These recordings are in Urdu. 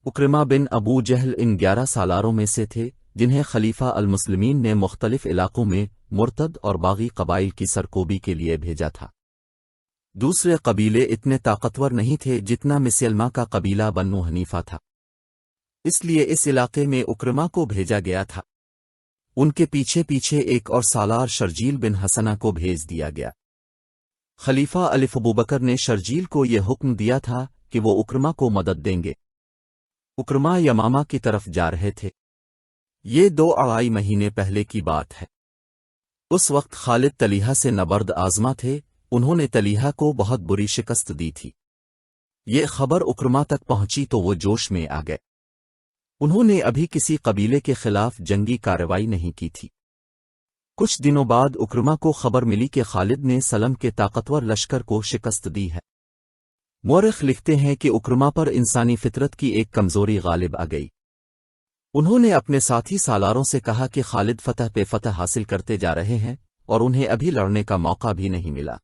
اکرمہ بن ابو جہل ان 11 سالاروں میں سے تھے جنہیں خلیفہ المسلمین نے مختلف علاقوں میں مرتد اور باغی قبائل کی سرکوبی کے لیے بھیجا تھا۔ دوسرے قبیلے اتنے طاقتور نہیں تھے جتنا مسلمہ کا قبیلہ بنو حنیفہ تھا، اس لیے اس علاقے میں اکرمہ کو بھیجا گیا تھا۔ ان کے پیچھے پیچھے ایک اور سالار شرجیل بن حسنہ کو بھیج دیا گیا۔ خلیفہ ابوبکر نے شرجیل کو یہ حکم دیا تھا کہ وہ اکرمہ کو مدد دیں گے۔ اکرمہ یمامہ کی طرف جا رہے تھے۔ یہ 2 مہینے پہلے کی بات ہے۔ اس وقت خالد طلیحہ سے نبرد آزما تھے، انہوں نے طلیحہ کو بہت بری شکست دی تھی۔ یہ خبر اکرمہ تک پہنچی تو وہ جوش میں آ گئے۔ انہوں نے ابھی کسی قبیلے کے خلاف جنگی کارروائی نہیں کی تھی۔ کچھ دنوں بعد اکرمہ کو خبر ملی کہ خالد نے سلم کے طاقتور لشکر کو شکست دی ہے۔ مورخ لکھتے ہیں کہ اکرمہ پر انسانی فطرت کی ایک کمزوری غالب آ گئی۔ انہوں نے اپنے ساتھی سالاروں سے کہا کہ خالد فتح پہ فتح حاصل کرتے جا رہے ہیں اور انہیں ابھی لڑنے کا موقع بھی نہیں ملا۔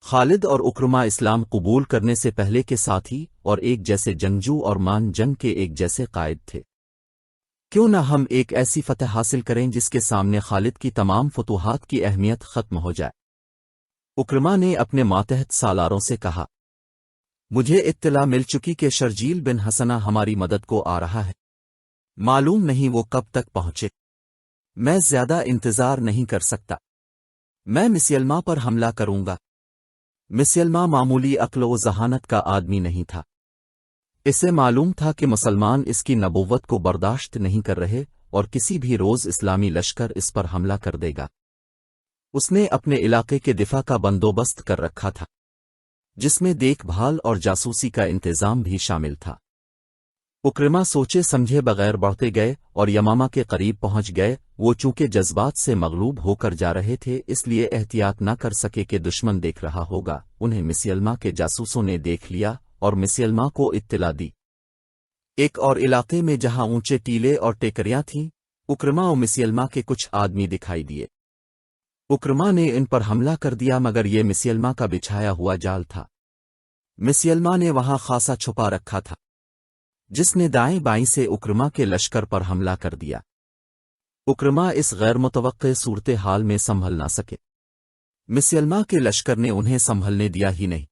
خالد اور اکرمہ اسلام قبول کرنے سے پہلے کے ساتھی اور ایک جیسے جنگجو اور مان جنگ کے ایک جیسے قائد تھے۔ کیوں نہ ہم ایک ایسی فتح حاصل کریں جس کے سامنے خالد کی تمام فتوحات کی اہمیت ختم ہو جائے۔ اکرمہ نے اپنے ماتحت سالاروں سے کہا، مجھے اطلاع مل چکی کہ شرجیل بن حسنہ ہماری مدد کو آ رہا ہے، معلوم نہیں وہ کب تک پہنچے۔ میں زیادہ انتظار نہیں کر سکتا، میں مسلمہ پر حملہ کروں گا۔ مسلمہ معمولی عقل و ذہانت کا آدمی نہیں تھا، اسے معلوم تھا کہ مسلمان اس کی نبوت کو برداشت نہیں کر رہے اور کسی بھی روز اسلامی لشکر اس پر حملہ کر دے گا۔ اس نے اپنے علاقے کے دفاع کا بندوبست کر رکھا تھا، جس میں دیکھ بھال اور جاسوسی کا انتظام بھی شامل تھا۔ اکرمہ سوچے سمجھے بغیر بڑھتے گئے اور یمامہ کے قریب پہنچ گئے۔ وہ چونکہ جذبات سے مغلوب ہو کر جا رہے تھے اس لیے احتیاط نہ کر سکے کہ دشمن دیکھ رہا ہوگا۔ انہیں مسلمہ کے جاسوسوں نے دیکھ لیا اور مسلمہ کو اطلاع دی۔ ایک اور علاقے میں جہاں اونچے ٹیلے اور ٹیکریاں تھیں، اکرمہ و مسلمہ کے کچھ آدمی دکھائی دیے۔ اکرمہ نے ان پر حملہ کر دیا مگر یہ مسلمہ کا بچھایا ہوا جال تھا۔ مسلمہ نے وہاں خاصا چھپا رکھا تھا، جس نے دائیں بائیں سے اکرمہ کے لشکر پر حملہ کر دیا۔ اکرمہ اس غیر متوقع صورتحال میں سنبھل نہ سکے۔ مسلمہ کے لشکر نے انہیں سنبھلنے دیا ہی نہیں۔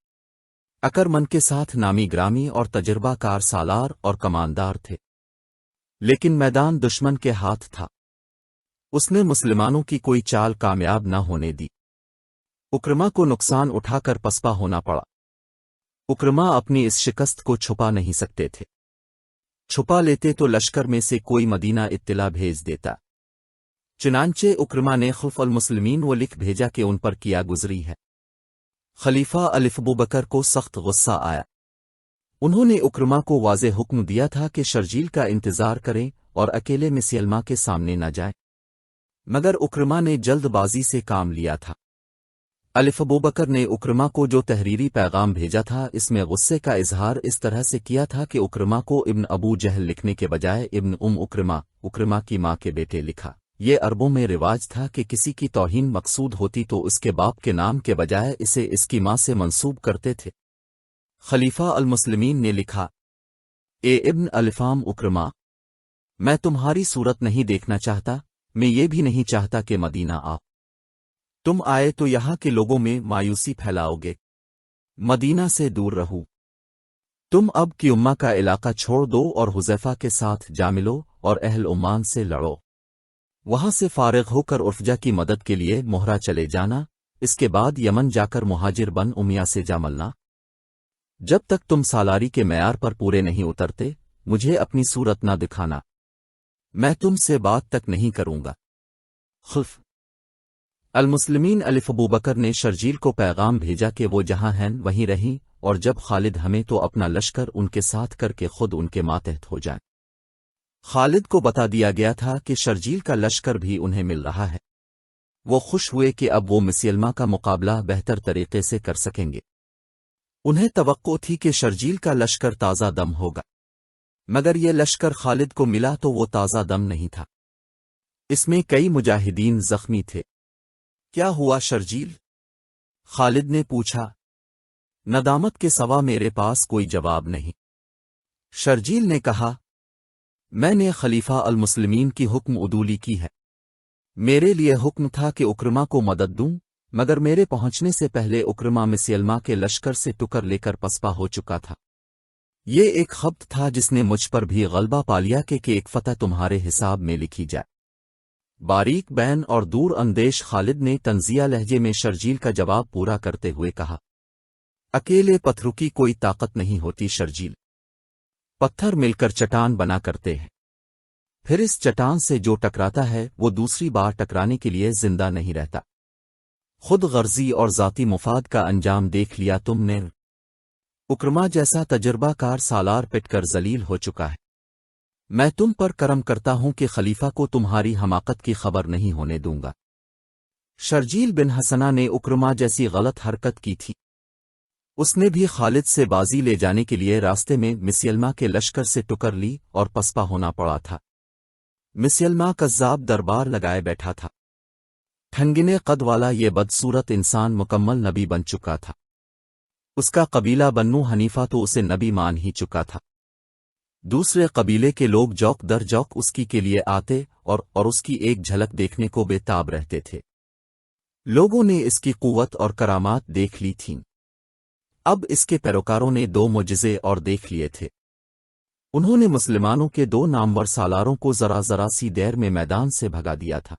اکرمن کے ساتھ نامی گرامی اور تجربہ کار سالار اور کماندار تھے، لیکن میدان دشمن کے ہاتھ تھا۔ اس نے مسلمانوں کی کوئی چال کامیاب نہ ہونے دی۔ اکرمہ کو نقصان اٹھا کر پسپا ہونا پڑا۔ اکرمہ اپنی اس شکست کو چھپا نہیں سکتے تھے، چھپا لیتے تو لشکر میں سے کوئی مدینہ اطلاع بھیج دیتا۔ چنانچہ اکرمہ نے خلف المسلمین وہ لکھ بھیجا کہ ان پر کیا گزری ہے۔ خلیفہ ابوبکر کو سخت غصہ آیا۔ انہوں نے اکرمہ کو واضح حکم دیا تھا کہ شرجیل کا انتظار کریں اور اکیلے مسلمہ کے سامنے نہ جائیں، مگر اکرمہ نے جلد بازی سے کام لیا تھا۔ ابوبکر نے اکرمہ کو جو تحریری پیغام بھیجا تھا اس میں غصے کا اظہار اس طرح سے کیا تھا کہ اکرمہ کو ابن ابو جہل لکھنے کے بجائے ابن اکرمہ، اکرمہ کی ماں کے بیٹے لکھا۔ یہ عربوں میں رواج تھا کہ کسی کی توہین مقصود ہوتی تو اس کے باپ کے نام کے بجائے اسے اس کی ماں سے منسوب کرتے تھے۔ خلیفہ المسلمین نے لکھا، اے ابن الفام اکرمہ، میں تمہاری صورت نہیں دیکھنا چاہتا، میں یہ بھی نہیں چاہتا کہ مدینہ آؤ۔ تم آئے تو یہاں کے لوگوں میں مایوسی پھیلاؤ گے، مدینہ سے دور رہو۔ تم اب کی امہ کا علاقہ چھوڑ دو اور حذیفہ کے ساتھ جا ملو اور اہل عمان سے لڑو۔ وہاں سے فارغ ہو کر عرفجہ کی مدد کے لیے مہرہ چلے جانا، اس کے بعد یمن جا کر مہاجر بن امیہ سے جا ملنا۔ جب تک تم سالاری کے معیار پر پورے نہیں اترتے مجھے اپنی صورت نہ دکھانا، میں تم سے بات تک نہیں کروں گا۔ خلف المسلمین ابوبکر نے شرجیل کو پیغام بھیجا کہ وہ جہاں ہیں وہیں رہیں اور جب خالد ہمیں تو اپنا لشکر ان کے ساتھ کر کے خود ان کے ماتحت ہو جائیں۔ خالد کو بتا دیا گیا تھا کہ شرجیل کا لشکر بھی انہیں مل رہا ہے۔ وہ خوش ہوئے کہ اب وہ مسلمہ کا مقابلہ بہتر طریقے سے کر سکیں گے۔ انہیں توقع تھی کہ شرجیل کا لشکر تازہ دم ہوگا، مگر یہ لشکر خالد کو ملا تو وہ تازہ دم نہیں تھا۔ اس میں کئی مجاہدین زخمی تھے۔ کیا ہوا شرجیل؟ خالد نے پوچھا۔ ندامت کے سوا میرے پاس کوئی جواب نہیں۔ شرجیل نے کہا، میں نے خلیفہ المسلمین کی حکم عدولی کی ہے۔ میرے لیے حکم تھا کہ اکرما کو مدد دوں، مگر میرے پہنچنے سے پہلے اکرما مسیلمہ کے لشکر سے ٹکر لے کر پسپا ہو چکا تھا۔ یہ ایک خبر تھا جس نے مجھ پر بھی غلبہ پا لیا کہ ایک فتح تمہارے حساب میں لکھی جائے۔ باریک بین اور دور اندیش خالد نے طنزیہ لہجے میں شرجیل کا جواب پورا کرتے ہوئے کہا، اکیلے پتھروں کی کوئی طاقت نہیں ہوتی شرجیل، پتھر مل کر چٹان بنا کرتے ہیں، پھر اس چٹان سے جو ٹکراتا ہے وہ دوسری بار ٹکرانے کے لیے زندہ نہیں رہتا۔ خود غرضی اور ذاتی مفاد کا انجام دیکھ لیا تم نے۔ اکرما جیسا تجربہ کار سالار پٹ کر ذلیل ہو چکا ہے۔ میں تم پر کرم کرتا ہوں کہ خلیفہ کو تمہاری حماقت کی خبر نہیں ہونے دوں گا۔ شرجیل بن حسنہ نے اکرما جیسی غلط حرکت کی تھی۔ اس نے بھی خالد سے بازی لے جانے کے لیے راستے میں مسیلمہ کے لشکر سے ٹکر لی اور پسپا ہونا پڑا تھا۔ مسیلمہ کذاب دربار لگائے بیٹھا تھا۔ ٹھنگنے قد والا یہ بدصورت انسان مکمل نبی بن چکا تھا۔ اس کا قبیلہ بنو حنیفہ تو اسے نبی مان ہی چکا تھا۔ دوسرے قبیلے کے لوگ جوک در جوک اس کی کے لیے آتے اور اس کی ایک جھلک دیکھنے کو بے تاب رہتے تھے۔ لوگوں نے اس کی قوت اور کرامات دیکھ لی تھیں۔ اب اس کے پیروکاروں نے 2 معجزے اور دیکھ لیے تھے۔ انہوں نے مسلمانوں کے 2 نامور سالاروں کو ذرا سی دیر میں میدان سے بھگا دیا تھا۔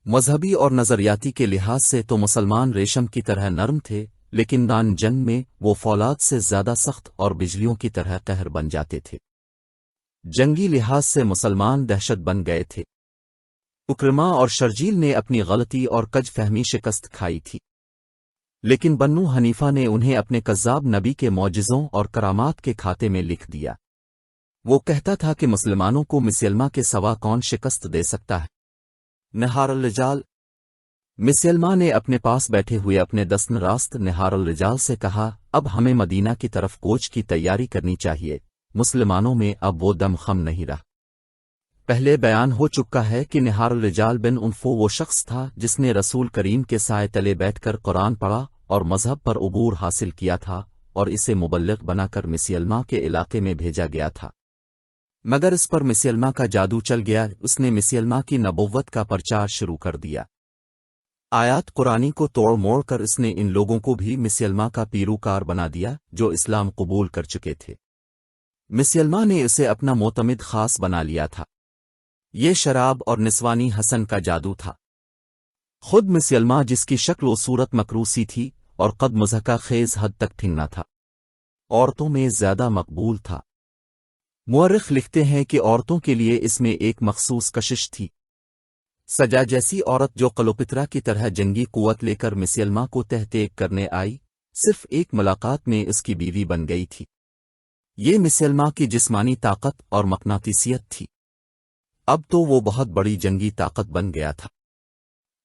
مذہبی اور نظریاتی کے لحاظ سے تو مسلمان ریشم کی طرح نرم تھے، لیکن دان جنگ میں وہ فولاد سے زیادہ سخت اور بجلیوں کی طرح قہر بن جاتے تھے۔ جنگی لحاظ سے مسلمان دہشت بن گئے تھے۔ اکرما اور شرجیل نے اپنی غلطی اور کج فہمی شکست کھائی تھی، لیکن بنو حنیفہ نے انہیں اپنے کذاب نبی کے معجزوں اور کرامات کے کھاتے میں لکھ دیا۔ وہ کہتا تھا کہ مسلمانوں کو مسیلمہ کے سوا کون شکست دے سکتا ہے۔ نہار الرجال، مسیلمہ نے اپنے پاس بیٹھے ہوئے اپنے دسن راست نہار الرجال سے کہا، اب ہمیں مدینہ کی طرف کوچ کی تیاری کرنی چاہیے۔ مسلمانوں میں اب وہ دم خم نہیں رہا۔ پہلے بیان ہو چکا ہے کہ نہار الرجال بن انفو وہ شخص تھا جس نے رسول کریم کے سائے تلے بیٹھ کر قرآن پڑھا اور مذہب پر عبور حاصل کیا تھا اور اسے مبلغ بنا کر مسیلمہ کے علاقے میں بھیجا گیا تھا، مگر اس پر مسیلمہ کا جادو چل گیا۔ اس نے مسیلمہ کی نبوت کا پرچار شروع کر دیا۔ آیات قرآنی کو توڑ موڑ کر اس نے ان لوگوں کو بھی مسیلمہ کا پیروکار بنا دیا جو اسلام قبول کر چکے تھے۔ مسیلمہ نے اسے اپنا معتمد خاص بنا لیا تھا۔ یہ شراب اور نسوانی حسن کا جادو تھا۔ خود مسیلمہ جس کی شکل و صورت مکروسی تھی اور قد مضحکہ خیز حد تک ٹھنگنا تھا، عورتوں میں زیادہ مقبول تھا۔ مورخ لکھتے ہیں کہ عورتوں کے لیے اس میں ایک مخصوص کشش تھی۔ سجا جیسی عورت جو کلوپترا کی طرح جنگی قوت لے کر مسیلمہ کو تحقیق کرنے آئی، صرف ایک ملاقات میں اس کی بیوی بن گئی تھی۔ یہ مسیلمہ کی جسمانی طاقت اور مقناطیسیت تھی۔ اب تو وہ بہت بڑی جنگی طاقت بن گیا تھا۔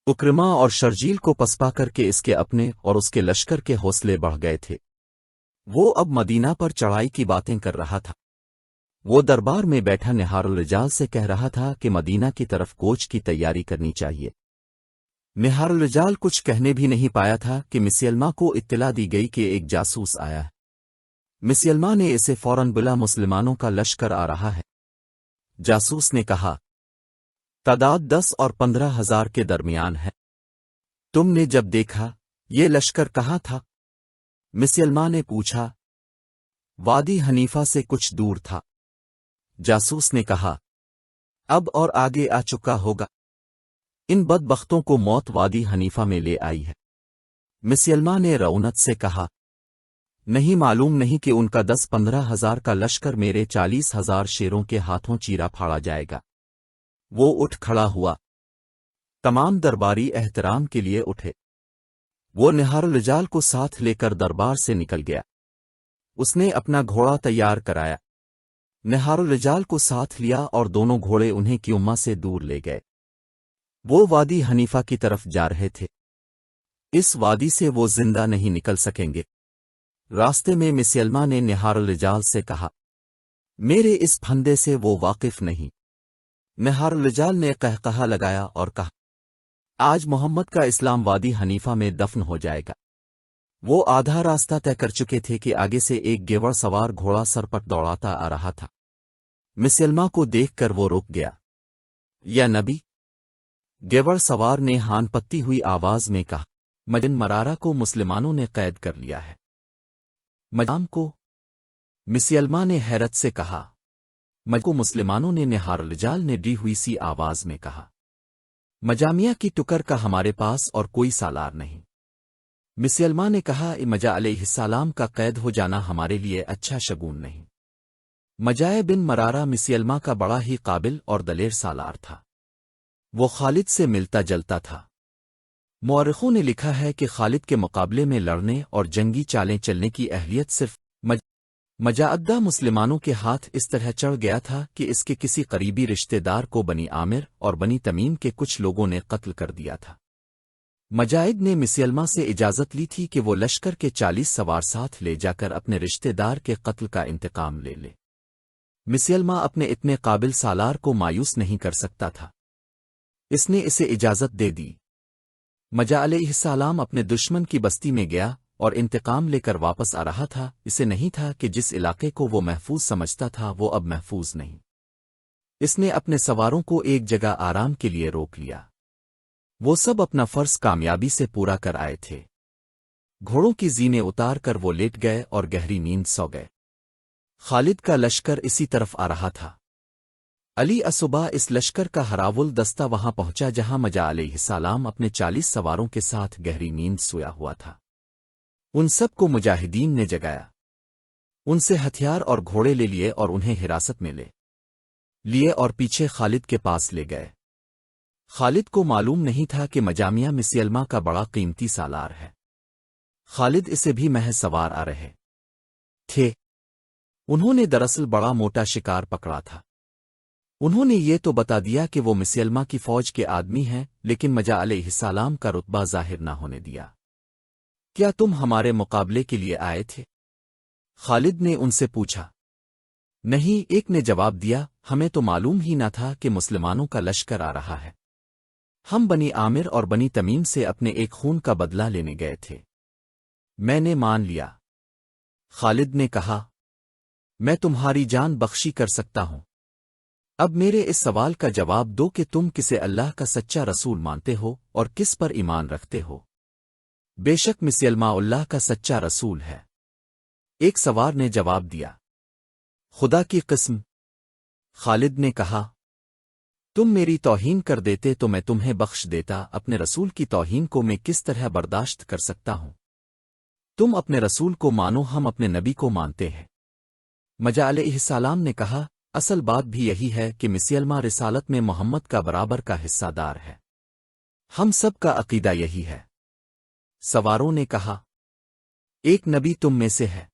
اکرما اور شرجیل کو پسپا کر کے اس کے اپنے اور اس کے لشکر کے حوصلے بڑھ گئے تھے۔ وہ اب مدینہ پر چڑھائی کی باتیں کر رہا تھا۔ وہ دربار میں بیٹھا نہار الرجال سے کہہ رہا تھا کہ مدینہ کی طرف کوچ کی تیاری کرنی چاہیے۔ نہار الرجال کچھ کہنے بھی نہیں پایا تھا کہ مسیلمہ کو اطلاع دی گئی کہ ایک جاسوس آیا ہے۔ مسیلمہ نے اسے فوراً بلا، مسلمانوں کا لشکر آ رہا ہے۔ جاسوس نے کہا، تعداد 10 اور 15,000 کے درمیان ہے۔ تم نے جب دیکھا یہ لشکر کہاں تھا؟ مسیلمہ نے پوچھا۔ وادی حنیفہ سے کچھ دور تھا۔ جاسوس نے کہا، اب اور آگے آ چکا ہوگا۔ ان بدبختوں کو موت وادی حنیفہ میں لے آئی ہے۔ مسیلمہ نے رعونت سے کہا، نہیں معلوم نہیں کہ ان کا 10-15,000 کا لشکر میرے 40,000 شیروں کے ہاتھوں چیرا پھاڑا جائے گا۔ وہ اٹھ کھڑا ہوا۔ تمام درباری احترام کے لیے اٹھے۔ وہ نہار الرجال کو ساتھ لے کر دربار سے نکل گیا۔ اس نے اپنا گھوڑا تیار کرایا، نہار الرجال کو ساتھ لیا اور دونوں گھوڑے انہیں کیوما سے دور لے گئے۔ وہ وادی حنیفہ کی طرف جا رہے تھے۔ اس وادی سے وہ زندہ نہیں نکل سکیں گے۔ راستے میں مسیلمہ نے نہار الرجال سے کہا، میرے اس پھندے سے وہ واقف نہیں۔ نہار الرجال نے قہقہا لگایا اور کہا، آج محمد کا اسلام وادی حنیفہ میں دفن ہو جائے گا۔ وہ آدھا راستہ طے کر چکے تھے کہ آگے سے ایک گیوڑ سوار گھوڑا سر پر دوڑاتا آ رہا تھا۔ مسلمہ کو دیکھ کر وہ رک گیا۔ یا نبی! گیوڑ سوار نے ہان پتی ہوئی آواز میں کہا، مجن مرارہ کو مسلمانوں نے قید کر لیا ہے۔ مجام کو؟ مسلمہ نے حیرت سے کہا۔ مج کو مسلمانوں نے نہار الرجال نے ڈی ہوئی سی آواز میں کہا۔ مجامیہ کی ٹکر کا ہمارے پاس اور کوئی سالار نہیں۔ مسلمہ نے کہا، مجا علیہ السلام کا قید ہو جانا ہمارے لیے اچھا شگون نہیں۔ مجائے بن مرارہ مسلمہ کا بڑا ہی قابل اور دلیر سالار تھا۔ وہ خالد سے ملتا جلتا تھا۔ مورخوں نے لکھا ہے کہ خالد کے مقابلے میں لڑنے اور جنگی چالیں چلنے کی اہلیت صرف مجاعدہ مسلمانوں کے ہاتھ اس طرح چڑھ گیا تھا کہ اس کے کسی قریبی رشتہ دار کو بنی عامر اور بنی تمیم کے کچھ لوگوں نے قتل کر دیا تھا۔ مجاعد نے مسلمہ سے اجازت لی تھی کہ وہ لشکر کے 40 سوار ساتھ لے جا کر اپنے رشتہ دار کے قتل کا انتقام لے لے۔ مسلمہ اپنے اتنے قابل سالار کو مایوس نہیں کر سکتا تھا۔ اس نے اسے اجازت دے دی۔ مجا علیہ السلام اپنے دشمن کی بستی میں گیا اور انتقام لے کر واپس آ رہا تھا۔ اسے نہیں تھا کہ جس علاقے کو وہ محفوظ سمجھتا تھا وہ اب محفوظ نہیں۔ اس نے اپنے سواروں کو ایک جگہ آرام کے لیے روک لیا۔ وہ سب اپنا فرض کامیابی سے پورا کر آئے تھے۔ گھوڑوں کی زینے اتار کر وہ لیٹ گئے اور گہری نیند سو گئے۔ خالد کا لشکر اسی طرف آ رہا تھا۔ علی صبح اس لشکر کا ہراول دستہ وہاں پہنچا جہاں مجا علیہ السلام اپنے 40 سواروں کے ساتھ گہری نیند سویا ہوا تھا۔ ان سب کو مجاہدین نے جگایا۔ ان سے ہتھیار اور گھوڑے لے لیے اور انہیں حراست میں لے لیے اور پیچھے خالد کے پاس لے گئے۔ خالد کو معلوم نہیں تھا کہ مجامیہ مسلمہ کا بڑا قیمتی سالار ہے۔ خالد اسے بھی محض سوار آ رہے تھے۔ انہوں نے دراصل بڑا موٹا شکار پکڑا تھا۔ انہوں نے یہ تو بتا دیا کہ وہ مسلمہ کی فوج کے آدمی ہیں، لیکن مجا علیہ السلام کا رتبہ ظاہر نہ ہونے دیا۔ کیا تم ہمارے مقابلے کے لیے آئے تھے؟ خالد نے ان سے پوچھا۔ نہیں، ایک نے جواب دیا، ہمیں تو معلوم ہی نہ تھا کہ مسلمانوں کا لشکر آ رہا ہے۔ ہم بنی عامر اور بنی تمیم سے اپنے ایک خون کا بدلہ لینے گئے تھے۔ میں نے مان لیا۔ خالد نے کہا، میں تمہاری جان بخشی کر سکتا ہوں۔ اب میرے اس سوال کا جواب دو کہ تم کسے اللہ کا سچا رسول مانتے ہو اور کس پر ایمان رکھتے ہو؟ بے شک مسلمہ اللہ کا سچا رسول ہے، ایک سوار نے جواب دیا۔ خدا کی قسم! خالد نے کہا، تم میری توہین کر دیتے تو میں تمہیں بخش دیتا، اپنے رسول کی توہین کو میں کس طرح برداشت کر سکتا ہوں؟ تم اپنے رسول کو مانو، ہم اپنے نبی کو مانتے ہیں۔ مجا علیہ السلام نے کہا، اصل بات بھی یہی ہے کہ مسلمہ رسالت میں محمد کا برابر کا حصہ دار ہے۔ ہم سب کا عقیدہ یہی ہے۔ سواروں نے کہا، ایک نبی تم میں سے ہے،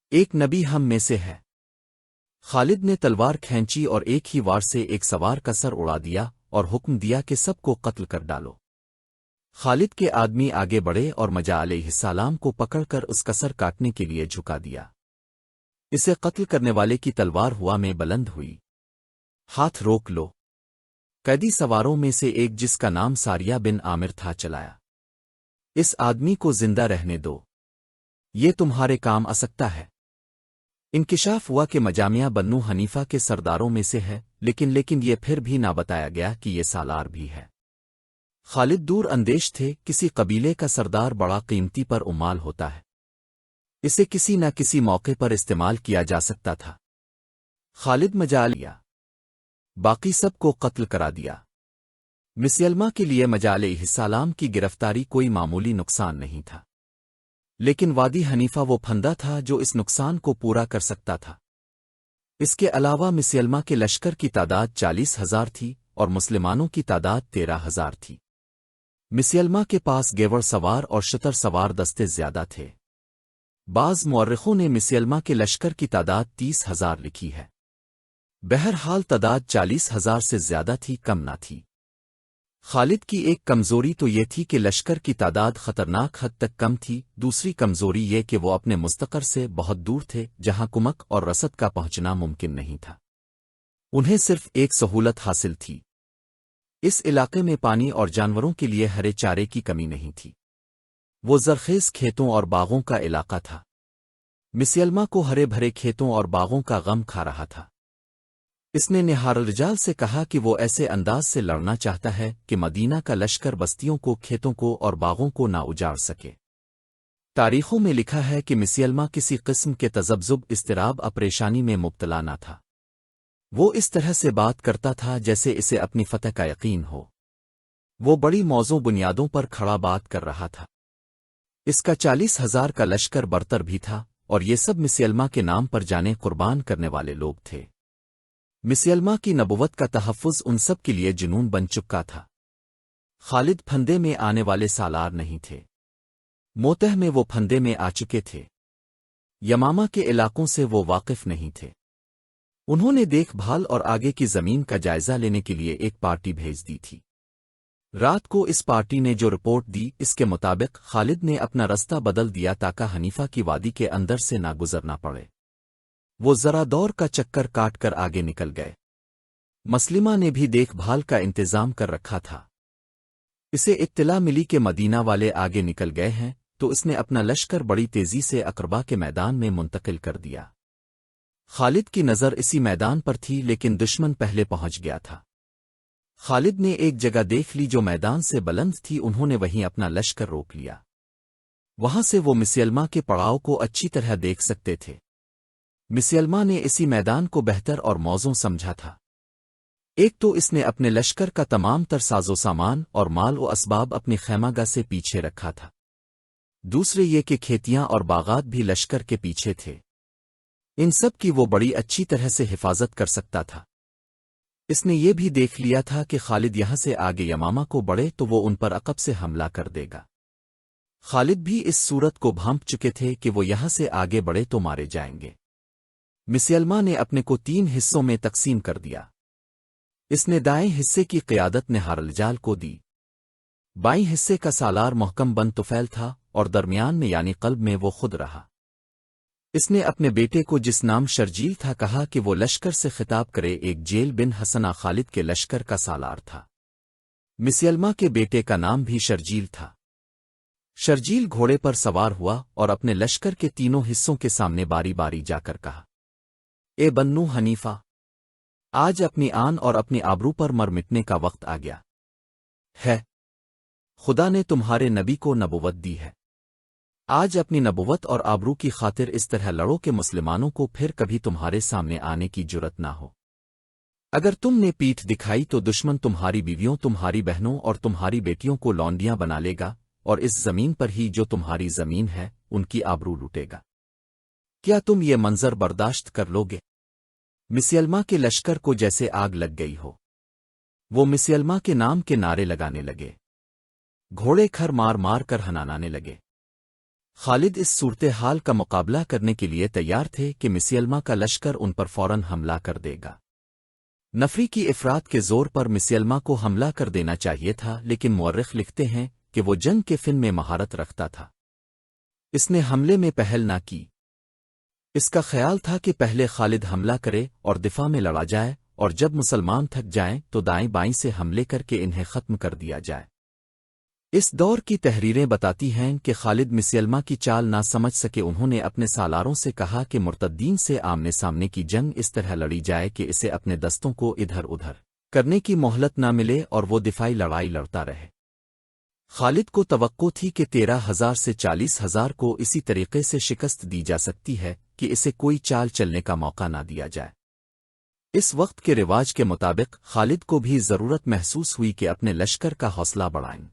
ایک نبی ہم میں سے ہے۔ خالد نے تلوار کھینچی اور ایک ہی وار سے ایک سوار کا سر اڑا دیا اور حکم دیا کہ سب کو قتل کر ڈالو۔ خالد کے آدمی آگے بڑھے اور مجا علیہ السلام کو پکڑ کر اس کا سر کاٹنے کے لیے جھکا دیا۔ اسے قتل کرنے والے کی تلوار ہوا میں بلند ہوئی۔ ہاتھ روک لو! قیدی سواروں میں سے ایک، جس کا نام ساریہ بن عامر تھا، چلایا۔ اس آدمی کو زندہ رہنے دو، یہ تمہارے کام آ سکتا ہے۔ انکشاف ہوا کہ مجامیہ بنو حنیفہ کے سرداروں میں سے ہے، لیکن یہ پھر بھی نہ بتایا گیا کہ یہ سالار بھی ہے۔ خالد دور اندیش تھے، کسی قبیلے کا سردار بڑا قیمتی پر امال ہوتا ہے، اسے کسی نہ کسی موقع پر استعمال کیا جا سکتا تھا۔ خالد مجا لیا، باقی سب کو قتل کرا دیا۔ مسلمہ کے لیے مجا علیہ السلام کی گرفتاری کوئی معمولی نقصان نہیں تھا، لیکن وادی حنیفہ وہ پھندا تھا جو اس نقصان کو پورا کر سکتا تھا۔ اس کے علاوہ مسلمہ کے لشکر کی تعداد 40,000 تھی اور مسلمانوں کی تعداد 13,000 تھی۔ مسلمہ کے پاس گیوڑ سوار اور شتر سوار دستے زیادہ تھے۔ بعض مورخوں نے مسلمہ کے لشکر کی تعداد 30,000 لکھی ہے۔ بہرحال تعداد 40,000 سے زیادہ تھی، کم نہ تھی۔ خالد کی ایک کمزوری تو یہ تھی کہ لشکر کی تعداد خطرناک حد تک کم تھی، دوسری کمزوری یہ کہ وہ اپنے مستقر سے بہت دور تھے جہاں کمک اور رسد کا پہنچنا ممکن نہیں تھا۔ انہیں صرف ایک سہولت حاصل تھی، اس علاقے میں پانی اور جانوروں کے لیے ہرے چارے کی کمی نہیں تھی۔ وہ زرخیز کھیتوں اور باغوں کا علاقہ تھا۔ مسیلمہ کو ہرے بھرے کھیتوں اور باغوں کا غم کھا رہا تھا۔ اس نے نہار الرجال سے کہا کہ وہ ایسے انداز سے لڑنا چاہتا ہے کہ مدینہ کا لشکر بستیوں کو، کھیتوں کو اور باغوں کو نہ اجاڑ سکے۔ تاریخوں میں لکھا ہے کہ مسیلمہ کسی قسم کے تذبذب، اضطراب، پریشانی میں مبتلا نہ تھا۔ وہ اس طرح سے بات کرتا تھا جیسے اسے اپنی فتح کا یقین ہو۔ وہ بڑی موزوں بنیادوں پر کھڑا بات کر رہا تھا۔ اس کا 40,000 کا لشکر برتر بھی تھا، اور یہ سب مسیلمہ کے نام پر جانے قربان کرنے والے لوگ تھے۔ مسیلمہ کی نبوت کا تحفظ ان سب کے لیے جنون بن چکا تھا۔ خالد پھندے میں آنے والے سالار نہیں تھے۔ موتہ میں وہ پھندے میں آ چکے تھے۔ یمامہ کے علاقوں سے وہ واقف نہیں تھے۔ انہوں نے دیکھ بھال اور آگے کی زمین کا جائزہ لینے کے لیے ایک پارٹی بھیج دی تھی۔ رات کو اس پارٹی نے جو رپورٹ دی، اس کے مطابق خالد نے اپنا رستہ بدل دیا تاکہ حنیفہ کی وادی کے اندر سے نہ گزرنا پڑے۔ وہ ذرا دور کا چکر کاٹ کر آگے نکل گئے۔ مسلمہ نے بھی دیکھ بھال کا انتظام کر رکھا تھا۔ اسے اطلاع ملی کہ مدینہ والے آگے نکل گئے ہیں، تو اس نے اپنا لشکر بڑی تیزی سے اقربا کے میدان میں منتقل کر دیا۔ خالد کی نظر اسی میدان پر تھی، لیکن دشمن پہلے پہنچ گیا تھا۔ خالد نے ایک جگہ دیکھ لی جو میدان سے بلند تھی، انہوں نے وہیں اپنا لشکر روک لیا۔ وہاں سے وہ مسیلمہ کے پڑاؤ کو اچھی طرح دیکھ سکتے تھے۔ مسیلمہ نے اسی میدان کو بہتر اور موزوں سمجھا تھا۔ ایک تو اس نے اپنے لشکر کا تمام تر ساز و سامان اور مال و اسباب اپنی خیمہ گاہ سے پیچھے رکھا تھا۔ دوسرے یہ کہ کھیتیاں اور باغات بھی لشکر کے پیچھے تھے۔ ان سب کی وہ بڑی اچھی طرح سے حفاظت کر سکتا تھا۔ اس نے یہ بھی دیکھ لیا تھا کہ خالد یہاں سے آگے یمامہ کو بڑھے تو وہ ان پر عقب سے حملہ کر دے گا۔ خالد بھی اس صورت کو بھانپ چکے تھے کہ وہ یہاں سے آگے بڑھے تو مارے جائیں گے۔ مسیلمہ نے اپنے کو 3 حصوں میں تقسیم کر دیا۔ اس نے دائیں حصے کی قیادت نہار الرجال کو دی۔ بائیں حصے کا سالار محکم بن طفیل تھا، اور درمیان میں یعنی قلب میں وہ خود رہا۔ اس نے اپنے بیٹے کو، جس نام شرجیل تھا، کہا کہ وہ لشکر سے خطاب کرے۔ ایک جیل بن حسنہ خالد کے لشکر کا سالار تھا۔ مسیلمہ کے بیٹے کا نام بھی شرجیل تھا۔ شرجیل گھوڑے پر سوار ہوا اور اپنے لشکر کے 3 حصوں کے سامنے باری باری جا کر کہا، اے بنو حنیفہ، آج اپنی آن اور اپنی آبرو پر مر مٹنے کا وقت آ گیا ہے۔ خدا نے تمہارے نبی کو نبوت دی ہے۔ آج اپنی نبوت اور آبرو کی خاطر اس طرح لڑو کہ مسلمانوں کو پھر کبھی تمہارے سامنے آنے کی جرت نہ ہو۔ اگر تم نے پیٹھ دکھائی تو دشمن تمہاری بیویوں، تمہاری بہنوں اور تمہاری بیٹیوں کو لونڈیاں بنا لے گا، اور اس زمین پر ہی جو تمہاری زمین ہے ان کی آبرو لوٹے گا۔ کیا تم یہ منظر برداشت کر لو گے؟ مسیلمہ کے لشکر کو جیسے آگ لگ گئی ہو۔ وہ مسیلمہ کے نام کے نعرے لگانے لگے، گھوڑے کھر مار مار کر ہنانانے لگے۔ خالد اس صورتحال کا مقابلہ کرنے کے لیے تیار تھے کہ مسیلمہ کا لشکر ان پر فوراً حملہ کر دے گا۔ نفری کی افراد کے زور پر مسیلمہ کو حملہ کر دینا چاہیے تھا، لیکن مورخ لکھتے ہیں کہ وہ جنگ کے فن میں مہارت رکھتا تھا۔ اس نے حملے میں پہل نہ کی۔ اس کا خیال تھا کہ پہلے خالد حملہ کرے اور دفاع میں لڑا جائے، اور جب مسلمان تھک جائیں تو دائیں بائیں سے حملے کر کے انہیں ختم کر دیا جائے۔ اس دور کی تحریریں بتاتی ہیں کہ خالد مسیلمہ کی چال نہ سمجھ سکے۔ انہوں نے اپنے سالاروں سے کہا کہ مرتدین سے آمنے سامنے کی جنگ اس طرح لڑی جائے کہ اسے اپنے دستوں کو ادھر ادھر کرنے کی مہلت نہ ملے اور وہ دفاعی لڑائی لڑتا رہے۔ خالد کو توقع تھی کہ 13,000 سے 40,000 کو اسی طریقے سے شکست دی جا سکتی ہے کہ اسے کوئی چال چلنے کا موقع نہ دیا جائے۔ اس وقت کے رواج کے مطابق خالد کو بھی ضرورت محسوس ہوئی کہ اپنے لشکر کا حوصلہ بڑھائیں۔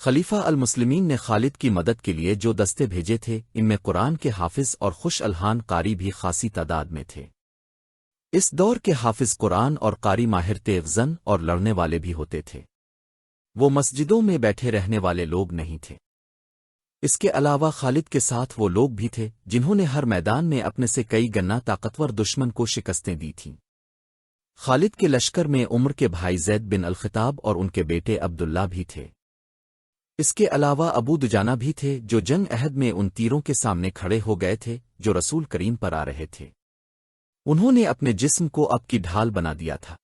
خلیفہ المسلمین نے خالد کی مدد کے لیے جو دستے بھیجے تھے، ان میں قرآن کے حافظ اور خوش الحان قاری بھی خاصی تعداد میں تھے۔ اس دور کے حافظ قرآن اور قاری ماہر تیغ زن اور لڑنے والے بھی ہوتے تھے۔ وہ مسجدوں میں بیٹھے رہنے والے لوگ نہیں تھے۔ اس کے علاوہ خالد کے ساتھ وہ لوگ بھی تھے جنہوں نے ہر میدان میں اپنے سے کئی گنا طاقتور دشمن کو شکستیں دی تھیں۔ خالد کے لشکر میں عمر کے بھائی زید بن الخطاب اور ان کے بیٹے عبداللہ بھی تھے۔ اس کے علاوہ ابو دجانہ بھی تھے جو جنگ عہد میں ان تیروں کے سامنے کھڑے ہو گئے تھے جو رسول کریم پر آ رہے تھے۔ انہوں نے اپنے جسم کو اب کی ڈھال بنا دیا تھا۔